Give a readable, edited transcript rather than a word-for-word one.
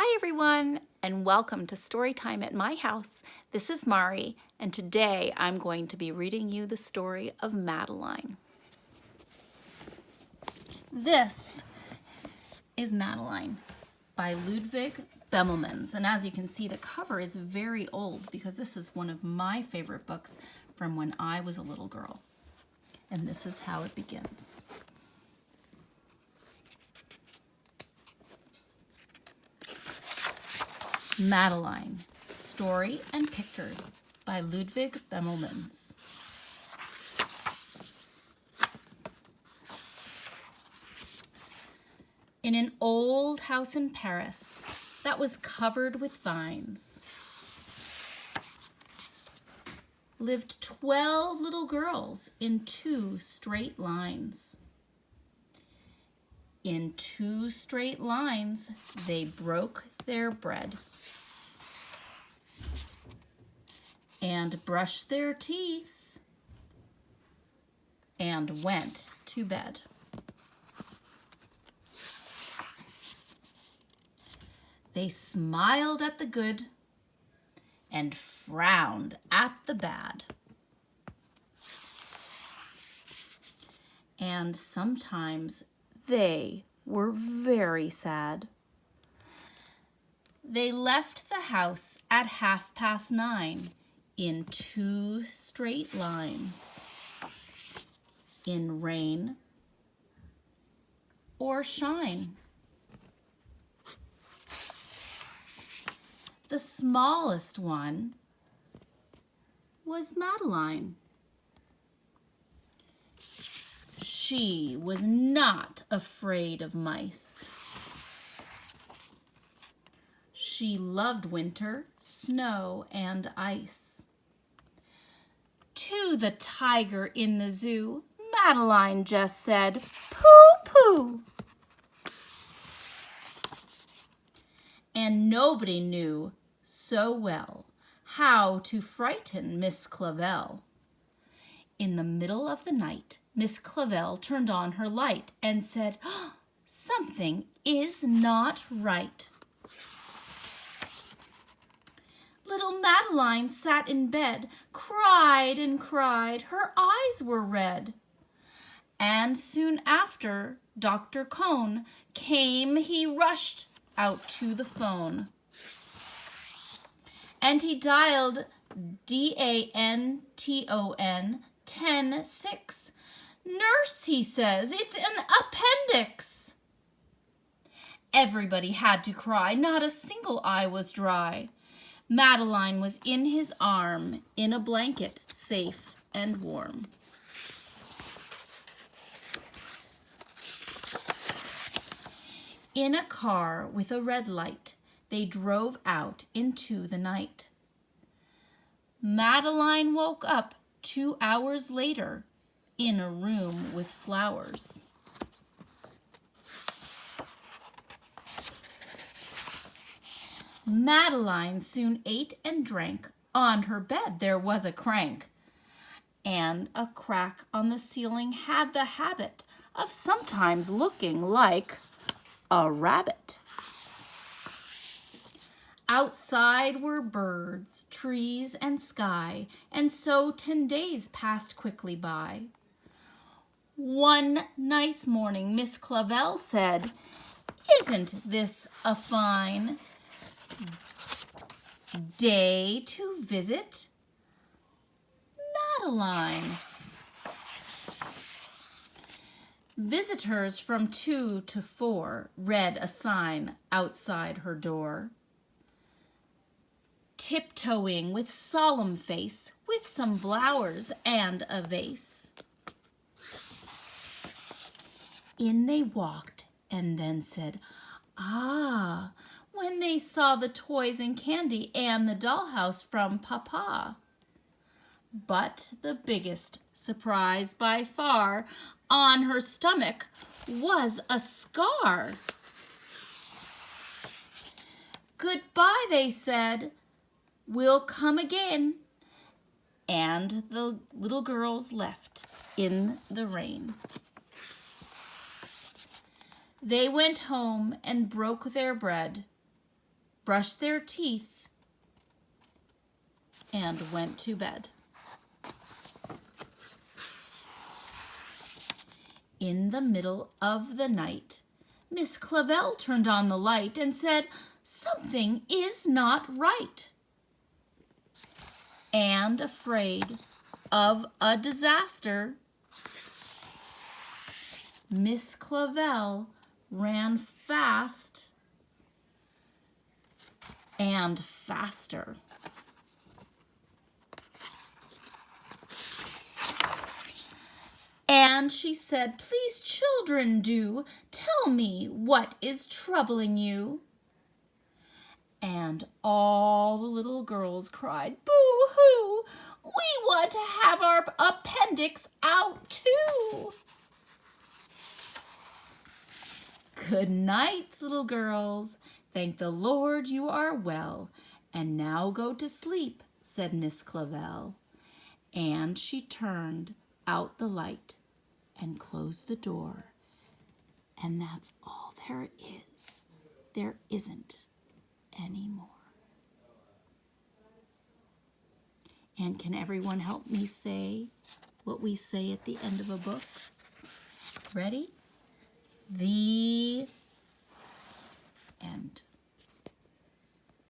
Hi everyone, and welcome to Storytime at my house. This is Mari, and today I'm going to be reading you the story of Madeline. This is Madeline by Ludwig Bemelmans, and as you can see, the cover is very old because this is one of my favorite books from when I was a little girl. And this is how it begins. Madeline, Story and Pictures by Ludwig Bemelmans. In an old house in Paris that was covered with vines lived 12 little girls in 2 straight lines. In 2 straight lines, they broke their bread and brushed their teeth and went to bed. They smiled at the good and frowned at the bad. And sometimes they were very sad. They left the house at 9:30 in 2 straight lines, in rain or shine. The smallest one was Madeline. She was not afraid of mice. She loved winter, snow, and ice. To the tiger in the zoo, Madeline just said, "Pooh, pooh." And nobody knew so well how to frighten Miss Clavel. In the middle of the night, Miss Clavel turned on her light and said, "Something is not right." Little Madeline sat in bed, cried and cried. Her eyes were red. And soon after Dr. Cone came, he rushed out to the phone. And he dialed DANTON 10-6. "Nurse," he says, "it's an appendix." Everybody had to cry. Not a single eye was dry. Madeline was in his arm, in a blanket, safe and warm. In a car with a red light, they drove out into the night. Madeline woke up 2 hours later in a room with flowers. Madeline soon ate and drank. On her bed there was a crank, and a crack on the ceiling had the habit of sometimes looking like a rabbit. Outside were birds, trees, and sky, and so 10 days passed quickly by. One nice morning, Miss Clavel said, "Isn't this a fine day to visit Madeline?" Visitors from 2 to 4 read a sign outside her door. Tiptoeing with solemn face, with some flowers and a vase. In they walked and then said, "Ah," when they saw the toys and candy and the dollhouse from Papa. But the biggest surprise by far, on her stomach was a scar. "Goodbye," they said, "we'll come again." And the little girls left in the rain. They went home and broke their bread brushed their teeth, and went to bed. In the middle of the night, Miss Clavel turned on the light and said, "Something is not right." And afraid of a disaster, Miss Clavel ran fast and faster. And she said, "Please, children, do tell me what is troubling you." And all the little girls cried, "Boo-hoo! We want to have our appendix out too." "Good night, little girls. Thank the Lord you are well. And now go to sleep," said Miss Clavel. And she turned out the light and closed the door. And that's all there is. There isn't any more. And can everyone help me say what we say at the end of a book? Ready? The end.